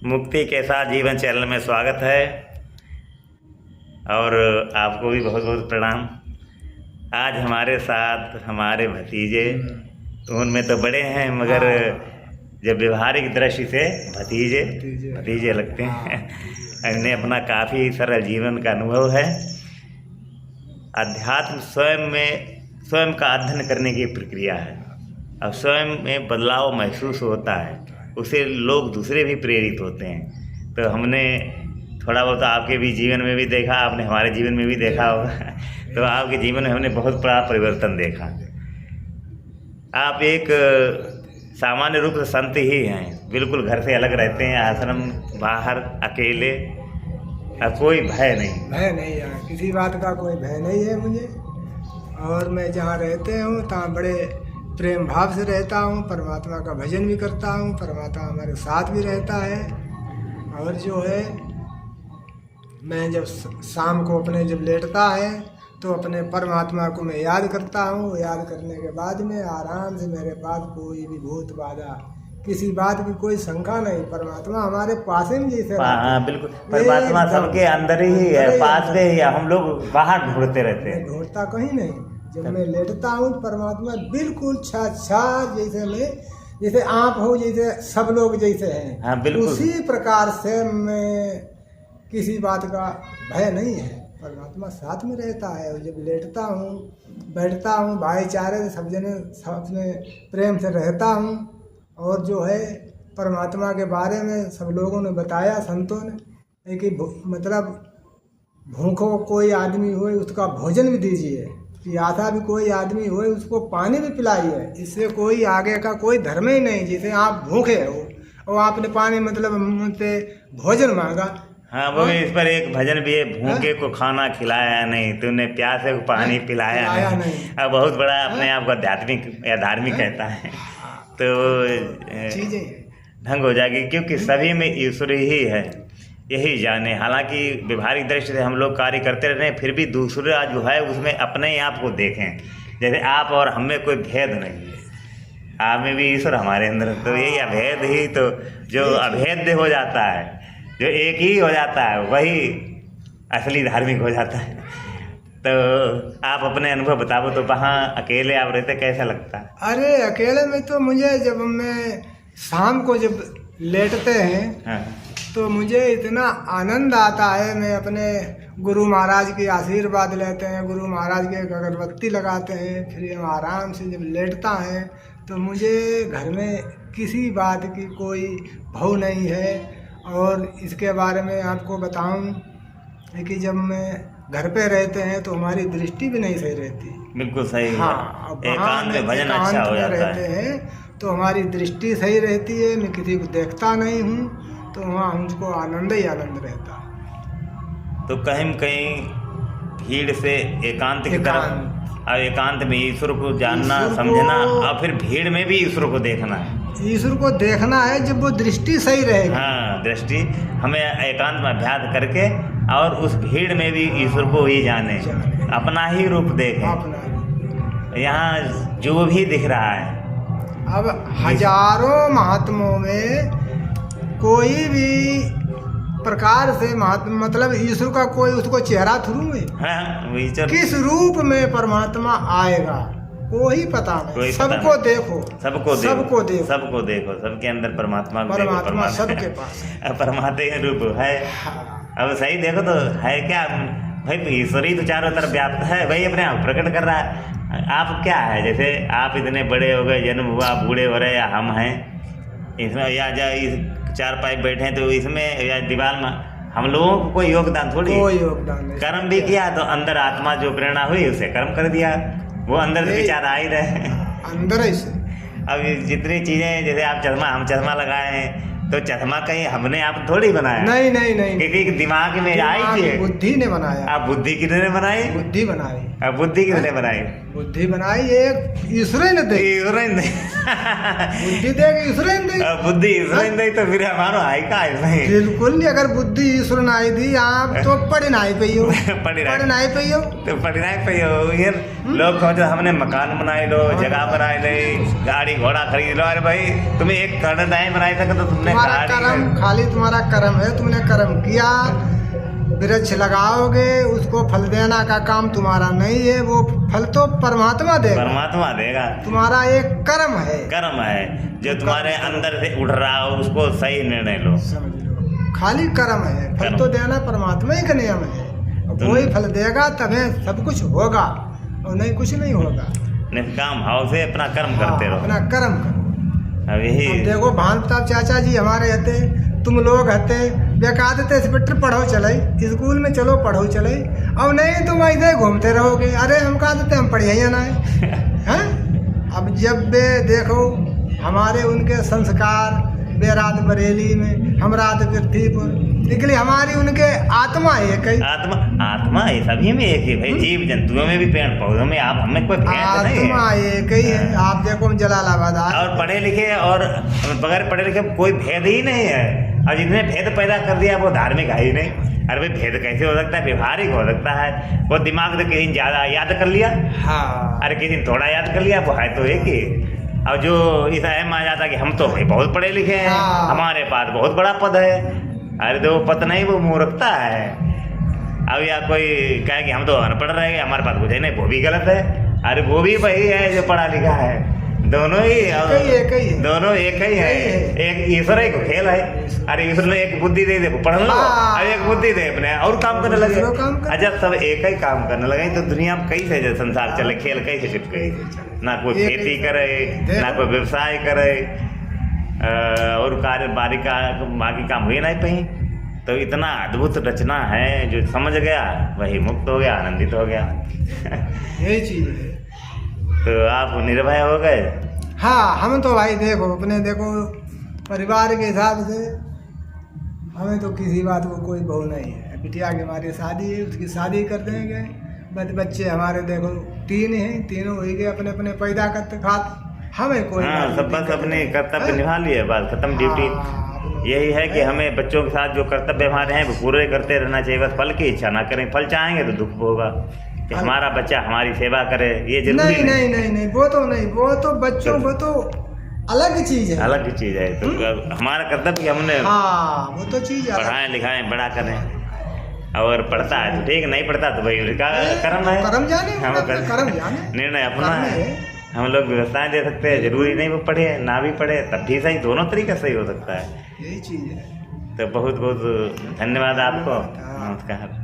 मुक्ति के साथ जीवन चैनल में स्वागत है और आपको भी बहुत बहुत प्रणाम। आज हमारे साथ हमारे भतीजे, उनमें तो बड़े हैं मगर जब व्यवहारिक दृष्टि से भतीजे लगते हैं। इन्हें अपना काफ़ी सरल जीवन का अनुभव है। अध्यात्म स्वयं का अध्ययन करने की प्रक्रिया है। अब स्वयं में बदलाव महसूस होता है, उससे लोग दूसरे भी प्रेरित होते हैं। तो हमने थोड़ा बहुत आपके भी जीवन में भी देखा, आपने हमारे जीवन में भी देखा होगा। तो आपके जीवन में हमने बहुत बड़ा परिवर्तन देखा। आप एक सामान्य रूप से संत ही हैं, बिल्कुल घर से अलग रहते हैं, आश्रम बाहर अकेले, कोई भय नहीं है, किसी बात का कोई भय नहीं है मुझे। और मैं जहाँ रहते हूँ तहाँ बड़े प्रेम भाव से रहता हूँ, परमात्मा का भजन भी करता हूँ, परमात्मा हमारे साथ भी रहता है। और जो है मैं जब शाम को अपने जब लेटता है तो अपने परमात्मा को मैं याद करता हूँ। याद करने के बाद में आराम से मेरे पास कोई भी भूत बाधा, किसी बात की कोई शंका नहीं। परमात्मा हमारे पास में जैसे, हाँ बिल्कुल, परमात्मा सबके अंदर ही है, पास में ही। हम लोग बाहर ढूंढते रहते हैं, ढूंढता कहीं नहीं। जब मैं लेटता हूँ परमात्मा बिल्कुल जैसे आप हो, जैसे सब लोग जैसे हैं, हाँ बिल्कुल उसी प्रकार से मैं किसी बात का भय नहीं है। परमात्मा साथ में रहता है। और जब लेटता हूँ बैठता हूँ भाईचारे से सब जने साथ में प्रेम से रहता हूँ। और जो है परमात्मा के बारे में सब लोगों ने बताया, संतों ने, कि मतलब भूखों कोई आदमी हो उसका भोजन भी दीजिए, प्यासा भी कोई आदमी हो उसको पानी भी पिलाइए। इससे कोई आगे का कोई धर्म ही नहीं। जैसे आप भूखे हो और आपने पानी मतलब मुझसे भोजन मांगा, हाँ वो इस पर एक भजन भी है, भूखे को खाना खिलाया नहीं, तूने प्यासे को पानी पिलाया नहीं। अब बहुत बड़ा अपने आप को आध्यात्मिक या धार्मिक कहता है, तो चीजें ढंग हो जाएगी, क्योंकि सभी में ईश्वर ही है, यही जाने। हालांकि व्यवहारिक दृष्टि से हम लोग कार्य करते रहते हैं, फिर भी दूसरा जो है उसमें अपने आप को देखें। जैसे आप और हम में कोई भेद नहीं है, आप में भी ईश्वर, हमारे अंदर, तो यही अभेद ही तो जो अभेद्य हो जाता है, जो एक ही हो जाता है, वही असली धार्मिक हो जाता है। तो आप अपने अनुभव बताओ, तो वहाँ अकेले आप रहते कैसा लगता है? अरे अकेले में तो मुझे, जब मैं शाम को जब लेटते हैं हाँ। तो मुझे इतना आनंद आता है। मैं अपने गुरु महाराज के आशीर्वाद लेते हैं, गुरु महाराज के अगरबत्ती लगाते हैं, फिर हम आराम से जब लेटता है तो मुझे घर में किसी बात की कोई भव नहीं है। और इसके बारे में आपको बताऊं कि जब मैं घर पे रहते हैं तो हमारी दृष्टि भी नहीं सही रहती। बिल्कुल सही। हाँ, एकांत में भजन अच्छा हो जाता है तो हमारी दृष्टि सही रहती है। मैं किसी को देखता नहीं हूँ, तो वहाँ हमको आनंद ही आनंद रहता है। तो कहीं कहीं भीड़ से एकांत की तरफ, और एकांत में ईश्वर को जानना, समझना, और फिर भीड़ में भी ईश्वर को देखना है। ईश्वर को देखना है जब वो दृष्टि सही रहेगी। हाँ, दृष्टि हमें एकांत में अभ्यास करके और उस भीड़ में भी ईश्वर को ही जाने, अपना ही रूप देखें। यहाँ जो भी दिख रहा है, अब हजारों महात्माओं में कोई भी प्रकार से मतलब ईश्वर का कोई उसको चेहरा थ्रू में, हाँ, किस रूप में परमात्मा आएगा कोई पता नहीं। सबको देखो, सबको देखो, सबके अंदर परमात्मा सबके पास परमात्मा रूप है। अब सही देखो तो है क्या भाई, ईश्वर ही तो चारों तरफ व्याप्त है, वही अपने आप प्रकट कर रहा है। आप क्या है, जैसे आप इतने बड़े हो गए, जन्म हुआ, बूढ़े हो रहे, या हम हैं इसमें, या चार पाई बैठे हैं तो इसमें, या दीवार में, हम लोगों को कोई योगदान थोड़ी, कोई योगदान नहीं। कर्म भी किया तो अंदर आत्मा जो प्रेरणा हुई उसे कर्म कर दिया, वो अंदर से विचार आ ही रहे अंदर ही से। अब जितनी चीजें, जैसे आप हम चश्मा लगाए हैं, तो चश्मा कहीं हमने आप थोड़ी बनाया, नहीं, क्योंकि दिमाग में आई थी, बुद्धि ने बनाया। आप बुद्धि कितने बनाई? बुद्धि बनाई। अब बुद्धि कितने बनाई? बुद्धि बनाई एक ईश्वर ने दी। बुद्धि दे ईश्वर ने दी। बुद्धि ईश्वर ने दी, तो फिर हमारा आई का है? बिल्कुल नहीं। अगर बुद्धि ईश्वर ने आई दी, आप तो पढ़ नहीं पाइयो, तो पढ़ नहीं पाइयो। ये लोग कहते हमने मकान बनाए लो, जगह बनाए ले, गाड़ी घोड़ा खरीद लो। अरे भाई, तुम्हें एक कर्ण नहीं बनाई सके तो तुमने तुम्हारा कर्म, खाली तुम्हारा कर्म है, तुमने कर्म किया। वृक्ष लगाओगे, उसको फल देना का काम तुम्हारा नहीं है, वो फल तो परमात्मा देगा। परमात्मा देगा। तुम्हारा एक कर्म है, कर्म है जो तुम्हारे अंदर से उठ रहा हो, उसको सही निर्णय लो। समझ लो, खाली कर्म है, फल तो देना परमात्मा ही का नियम है। कोई फल देगा तभी सब कुछ होगा, और नहीं कुछ नहीं होगा। निष्काम भाव से अपना कर्म करते रहो। अपना कर्म करो। अब यही अब देखो भान प्रताप चाचा जी हमारे हते, तुम लोग हते, बेकार देते इंस्पेक्टर पढ़ो चले, स्कूल में चलो पढ़ो चले, अब नहीं तुम ऐसे ही घूमते रहोगे। अरे हम कहा देते हम पढ़िए ही ना हैं। अब जब बे देखो हमारे उनके संस्कार, बे रात बरेली में, हम रात पृथ्वीपुर निकली, हमारी उनके आत्मा एक ही। आत्मा है सभी में एक ही भाई, जीव जंतुओं में भी, पेड़ पौधों में, आप हमें कोई भेद नहीं है। आत्मा एक ही है। आप देखो हम जलालाबाद आए, और पढ़े लिखे और बगैर पढ़े लिखे कोई भेद ही नहीं है। और जिसने भेद पैदा कर दिया वो धार्मिक है ही नहीं। अरे भाई भेद कैसे हो सकता है? व्यवहारिक हो सकता है। वो दिमाग से किसी ने ज़्यादा याद कर लिया, हाँ, अरे किसी ने थोड़ा याद कर लिया, वो है तो एक ही। और जो इस एम आ जाता कि हम तो भाई बहुत पढ़े लिखे हैं, हाँ। हमारे पास बहुत बड़ा पद है। अरे तो वो पद नहीं, वो मूर्खता है। अब या कोई कहे कि हम तो अनपढ़ रहे, हमारे पास कुछ है नहीं, वो भी गलत है। अरे वो भी वही है जो पढ़ा लिखा है, दोनों ही दोनों एक ही है। एक ईश्वर ही को खेल है। अरे ईश्वर ने एक बुद्धि दे पढ़ लो, और एक बुद्धि दे अपने और काम करने लगे। जब सब एक ही काम करने लगे तो दुनिया में कैसे जो संसार चले, खेल कैसे चिपके? ना कोई खेती करे, ना कोई व्यवसाय करे, और कार्य बाकी काम हुए नहीं कहीं। तो इतना अद्भुत रचना है, जो समझ गया वही मुक्त हो गया, आनंदित हो गया। यही चीज है। तो आप निर्भय हो गए। हाँ, हम तो भाई देखो अपने देखो परिवार के हिसाब से हमें तो किसी बात को कोई बहू नहीं है। बिटिया की हमारी शादी है, उसकी शादी कर देंगे। बच्चे हमारे देखो 3 हैं, तीनों हो गए अपने अपने पैदा करते खाते, हमें कोई सब बस अपने कर्तव्य निभा लिए, बस खत्म ड्यूटी। यही है कि हमें बच्चों के साथ जो कर्तव्य हमारे हैं वो पूरे करते रहना चाहिए। बस फल की इच्छा ना करें, फल चाहेंगे तो दुख होगा कि हमारा बच्चा हमारी सेवा करे, ये जरूरी नहीं, वो तो नहीं, वो तो बच्चों वो तो अलग चीज है, अलग चीज है। तो हमारा कर्तव्य हमने वो तो चीज पढ़ाएं लिखाएं बड़ा करें। और पढ़ता है तो ठीक, नहीं पढ़ता तो भाई उसका कर्म है, कर्म जाने, निर्णय अपना है। हम लोग व्यवस्थाएं दे सकते हैं, जरूरी नहीं वो पढ़े ना भी पढ़े तब भी सही, दोनों तरीके सही हो सकता है। यही चीज है। तो बहुत बहुत धन्यवाद आपको। नमस्कार।